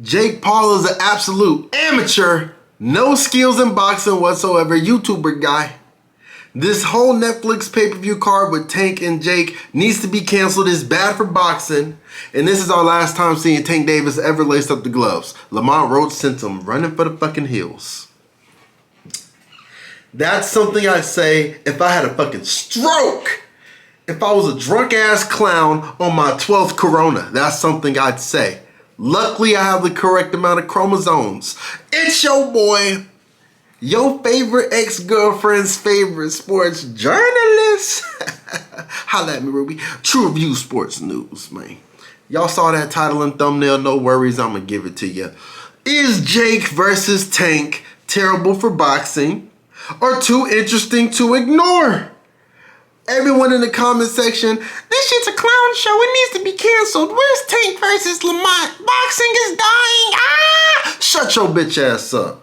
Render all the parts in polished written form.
Jake Paul is an absolute amateur, no skills in boxing whatsoever, YouTuber guy. This whole Netflix pay-per-view card with Tank and Jake needs to be canceled. It's bad for boxing. And this is our last time seeing Tank Davis ever lace up the gloves. Lamont Roach sent him running for the fucking hills. That's something I'd say if I had a fucking stroke. If I was a drunk ass clown on my 12th Corona. That's something I'd say. Luckily, I have the correct amount of chromosomes. It's your boy, your favorite ex-girlfriend's favorite sports journalist. Holla at me, Ruby. True Review Sports News, man. Y'all saw that title and thumbnail. No worries, I'm going to give it to you. Is Jake versus Tank terrible for boxing or too interesting to ignore? Everyone in the comment section, this shit's a clown show. It needs to be canceled. Where's Tank versus Lamont? Boxing is dying. Ah! Shut your bitch ass up.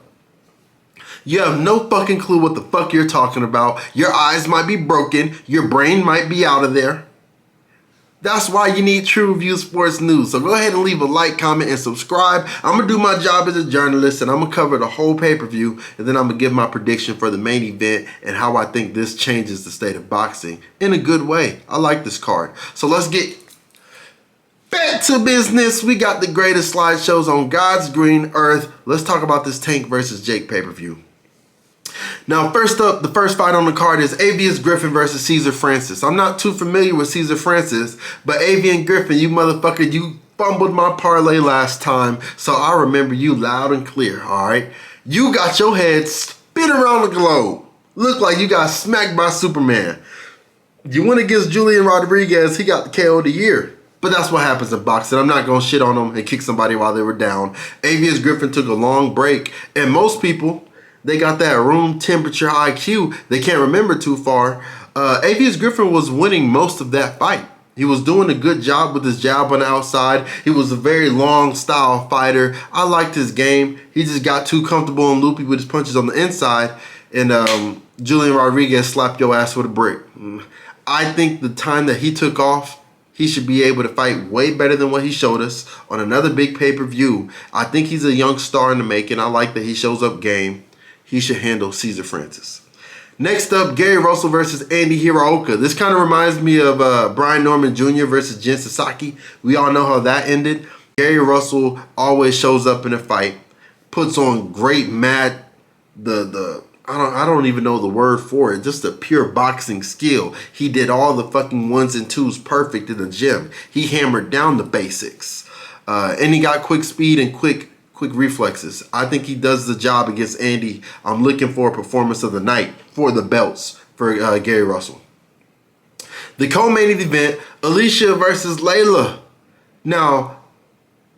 You have no fucking clue what the fuck you're talking about. Your eyes might be broken. Your brain might be out of there. That's why you need True Review Sports News. So go ahead and leave a like, comment, and subscribe. I'm going to do my job as a journalist, and I'm going to cover the whole pay-per-view, and then I'm going to give my prediction for the main event and how I think this changes the state of boxing in a good way. I like this card. So let's get back to business. We got the greatest slideshows on God's green earth. Let's talk about this Tank versus Jake pay-per-view. Now, first up, the first fight on the card is Avius Griffin versus Cesar Francis. I'm not too familiar with Cesar Francis, but Avian Griffin, you motherfucker, you fumbled my parlay last time, so I remember you loud and clear, all right? You got your head spin around the globe. Look like you got smacked by Superman. You went against Julian Rodriguez, he got the KO of the year. But that's what happens in boxing. I'm not going to shit on them and kick somebody while they were down. Avius Griffin took a long break, and most people, they got that room temperature IQ. They can't remember too far. Avius Griffin was winning most of that fight. He was doing a good job with his jab on the outside. He was a very long style fighter. I liked his game. He just got too comfortable and loopy with his punches on the inside. And Julian Rodriguez slapped your ass with a brick. I think the time that he took off, he should be able to fight way better than what he showed us on another big pay-per-view. I think he's a young star in the making. I like that he shows up game. He should handle Cesar Francis. Next up, Gary Russell versus Andy Hiraoka. This kind of reminds me of Brian Norman Jr. versus Jin Sasaki. We all know how that ended. Gary Russell always shows up in a fight, puts on great I don't even know the word for it, just a pure boxing skill. He did all the fucking ones and twos perfect in the gym. He hammered down the basics. And he got quick speed and quick reflexes. I think he does the job against Andy. I'm looking for a performance of the night for the belts for Gary Russell. The co-main event, Alycia versus Leila. Now,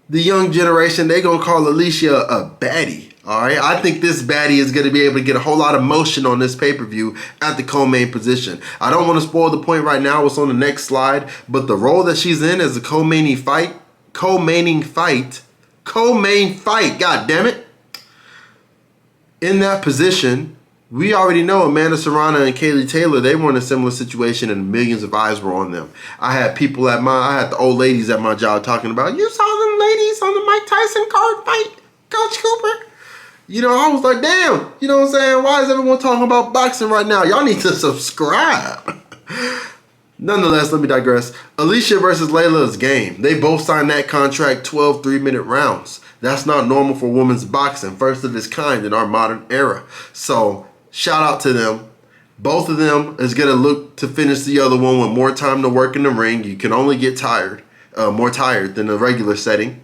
the young generation, they're going to call Alycia a baddie. All right, I think this baddie is going to be able to get a whole lot of motion on this pay-per-view at the co-main position. I don't want to spoil the point right now. It's on the next slide. But the role that she's in as a co-main fight, god damn it. In that position, we already know Amanda Serrano and Kaylee Taylor, they were in a similar situation and millions of eyes were on them. I had the old ladies at my job talking about, you saw them ladies on the Mike Tyson card fight, Coach Cooper? You know, I was like, damn, you know what I'm saying? Why is everyone talking about boxing right now? Y'all need to subscribe. Nonetheless, let me digress. Alycia versus Leila is game. They both signed that contract 12 3-minute rounds. That's not normal for women's boxing, first of its kind in our modern era. So, shout out to them. Both of them is going to look to finish the other one with more time to work in the ring. You can only get tired, more tired than the regular setting.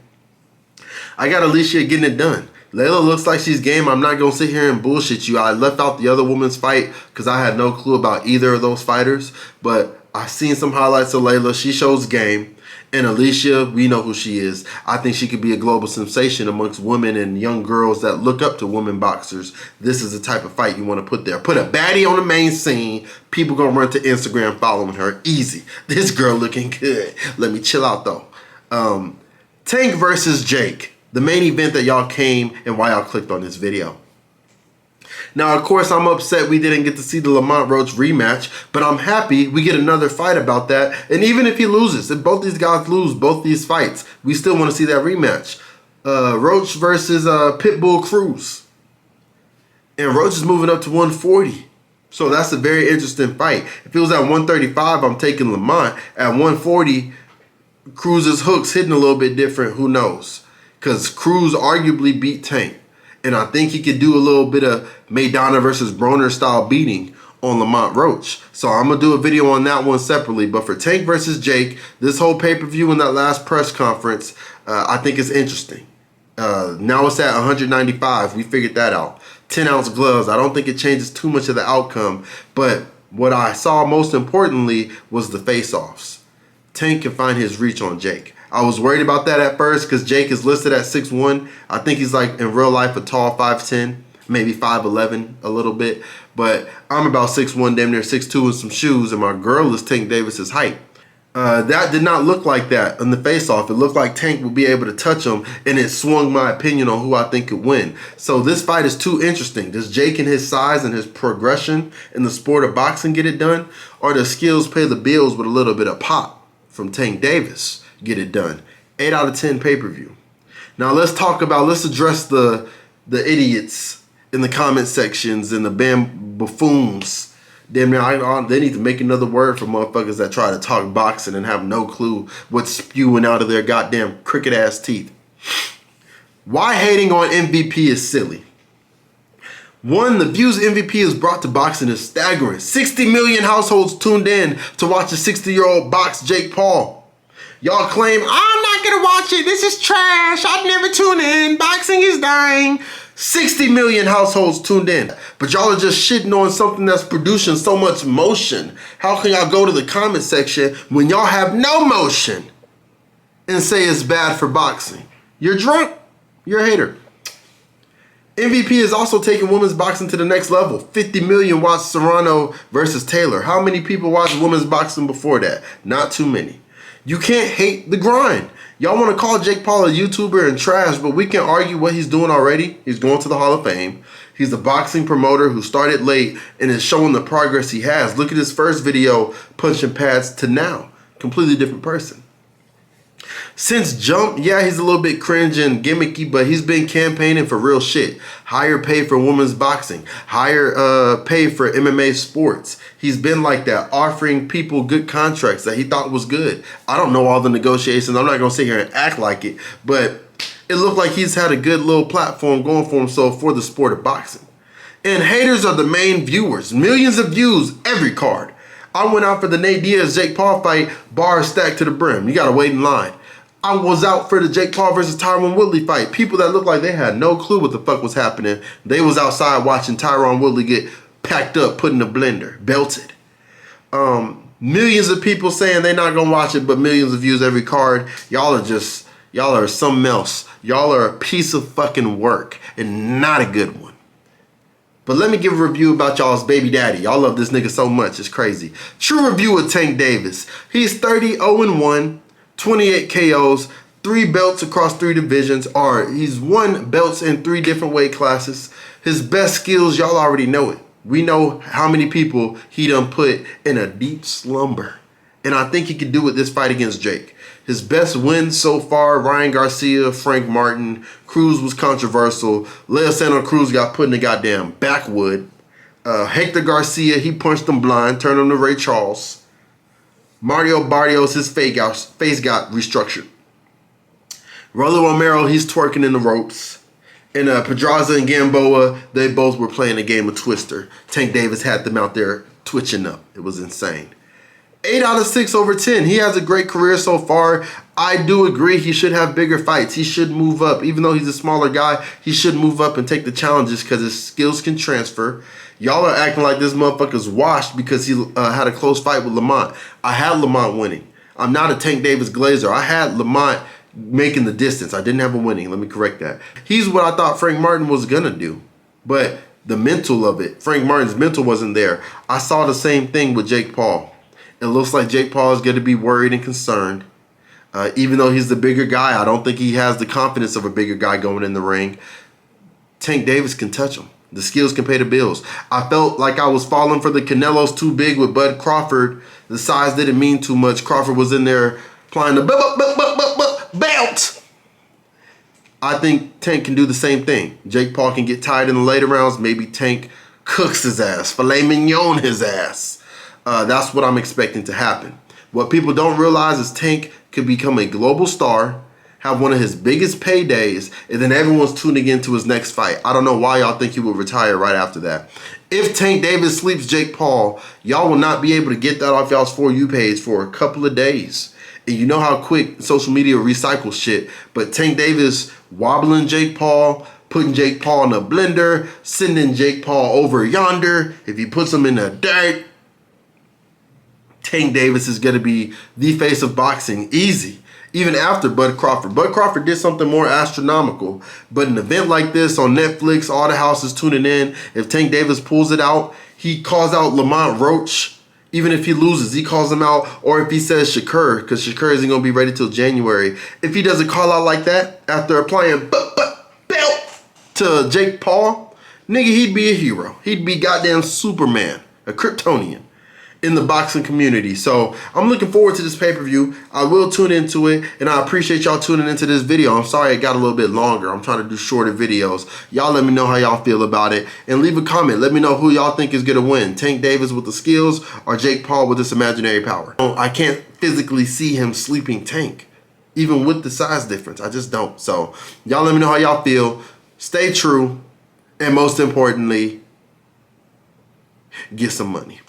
I got Alycia getting it done. Leila looks like she's game. I'm not going to sit here and bullshit you. I left out the other woman's fight because I had no clue about either of those fighters. But I've seen some highlights of Leila. She shows game. And Alycia, we know who she is. I think she could be a global sensation amongst women and young girls that look up to women boxers. This is the type of fight you want to put there. Put a baddie on the main scene. People going to run to Instagram following her. Easy. This girl looking good. Let me chill out, though. Tank versus Jake. The main event that y'all came and why y'all clicked on this video. Now, of course, I'm upset we didn't get to see the Lamont Roach rematch, but I'm happy we get another fight about that. And even if he loses, if both these guys lose both these fights, we still want to see that rematch. Roach versus Pitbull Cruz. And Roach is moving up to 140. So that's a very interesting fight. If it was at 135, I'm taking Lamont. At 140, Cruz's hooks hitting a little bit different. Who knows? Because Cruz arguably beat Tank. And I think he could do a little bit of Maidana versus Broner style beating on Lamont Roach. So I'm going to do a video on that one separately. But for Tank versus Jake, this whole pay-per-view and that last press conference, I think is interesting. Now it's at 195. We figured that out. 10-ounce gloves. I don't think it changes too much of the outcome. But what I saw most importantly was the face-offs. Tank can find his reach on Jake. I was worried about that at first because Jake is listed at 6'1". I think he's like in real life a tall 5'10", maybe 5'11", a little bit. But I'm about 6'1", damn near 6'2" in some shoes, and my girl is Tank Davis's height. That did not look like that in the face-off. It looked like Tank would be able to touch him, and it swung my opinion on who I think could win. So this fight is too interesting. Does Jake and his size and his progression in the sport of boxing get it done? Or does skills pay the bills with a little bit of pop from Tank Davis get it done? 8 out of 10 pay-per-view. Now let's address the idiots in the comment sections and the buffoons. Damn near, they need to make another word for motherfuckers that try to talk boxing and have no clue what's spewing out of their goddamn crooked ass teeth. Why hating on MVP is silly. One, the views MVP has brought to boxing is staggering. 60 million households tuned in to watch a 60-year-old box Jake Paul. Y'all claim, I'm not gonna watch it, this is trash, I'd never tune in, boxing is dying. 60 million households tuned in. But y'all are just shitting on something that's producing so much motion. How can y'all go to the comment section when y'all have no motion and say it's bad for boxing? You're drunk, you're a hater. MVP is also taking women's boxing to the next level. 50 million watched Serrano versus Taylor. How many people watched women's boxing before that? Not too many. You can't hate the grind. Y'all want to call Jake Paul a YouTuber and trash, but we can argue what he's doing already. He's going to the Hall of Fame. He's a boxing promoter who started late and is showing the progress he has. Look at his first video, punching pads, to now. Completely different person. Since Jump, yeah, he's a little bit cringe and gimmicky, but he's been campaigning for real shit. Higher pay for women's boxing. Higher pay for MMA sports. He's been like that, offering people good contracts that he thought was good. I don't know all the negotiations. I'm not going to sit here and act like it, but it looked like he's had a good little platform going for himself for the sport of boxing. And haters are the main viewers. Millions of views every card. I went out for the Nate Diaz-Jake Paul fight, bars stacked to the brim. You got to wait in line. I was out for the Jake Paul versus Tyron Woodley fight. People that looked like they had no clue what the fuck was happening. They was outside watching Tyron Woodley get packed up, put in a blender, belted. Millions of people saying they're not gonna watch it, but millions of views every card. Y'all are something else. Y'all are a piece of fucking work and not a good one. But let me give a review about y'all's baby daddy. Y'all love this nigga so much, it's crazy. True review of Tank Davis. He's 30-0-1. 28 KOs, 3 belts across 3 divisions, or he's won belts in 3 different weight classes. His best skills, y'all already know it. We know how many people he done put in a deep slumber. And I think he could do it this fight against Jake. His best wins so far, Ryan Garcia, Frank Martin, Cruz was controversial. Leila Santa Cruz got put in the goddamn backwood. Hector Garcia, he punched him blind, turned him to Ray Charles. Mario Barrios, his face got restructured. Rolly Romero, he's twerking in the ropes. And Pedraza and Gamboa, they both were playing a game of Twister. Tank Davis had them out there twitching up. It was insane. 8 out of 6 over 10. He has a great career so far. I do agree he should have bigger fights. He should move up. Even though he's a smaller guy, he should move up and take the challenges because his skills can transfer. Y'all are acting like this motherfucker's washed because he had a close fight with Lamont. I had Lamont winning. I'm not a Tank Davis glazer. I had Lamont making the distance. I didn't have him winning. Let me correct that. He's what I thought Frank Martin was going to do. But the mental of it, Frank Martin's mental wasn't there. I saw the same thing with Jake Paul. It looks like Jake Paul is going to be worried and concerned. Even though he's the bigger guy, I don't think he has the confidence of a bigger guy going in the ring. Tank Davis can touch him. The skills can pay the bills. I felt like I was falling for the Canelo's too big with Bud Crawford. The size didn't mean too much. Crawford was in there applying the belt. I think Tank can do the same thing. Jake Paul can get tired in the later rounds. Maybe Tank cooks his ass, filet mignon his ass. That's what I'm expecting to happen. What people don't realize is Tank could become a global star, have one of his biggest paydays, and then everyone's tuning into his next fight. I don't know why y'all think he will retire right after that. If Tank Davis sleeps Jake Paul, y'all will not be able to get that off y'all's For You page for a couple of days. And you know how quick social media recycles shit. But Tank Davis wobbling Jake Paul, putting Jake Paul in a blender, sending Jake Paul over yonder. If he puts him in the dirt, Tank Davis is going to be the face of boxing. Easy. Even after Bud Crawford. Bud Crawford did something more astronomical. But an event like this on Netflix, all the houses tuning in. If Tank Davis pulls it out, he calls out Lamont Roach. Even if he loses, he calls him out. Or if he says Shakur, because Shakur isn't going to be ready till January. If he doesn't call out like that after applying belt to Jake Paul, nigga, he'd be a hero. He'd be goddamn Superman, a Kryptonian in the boxing community. So I'm looking forward to this pay-per-view. I will tune into it, and I appreciate y'all tuning into this video. I'm sorry it got a little bit longer. I'm trying to do shorter videos. Y'all let me know how y'all feel about it, and leave a comment. Let me know who y'all think is gonna win, Tank Davis with the skills or Jake Paul with this imaginary power. I can't physically see him sleeping Tank, even with the size difference. I just don't. So y'all let me know how y'all feel. Stay true, and most importantly, get some money.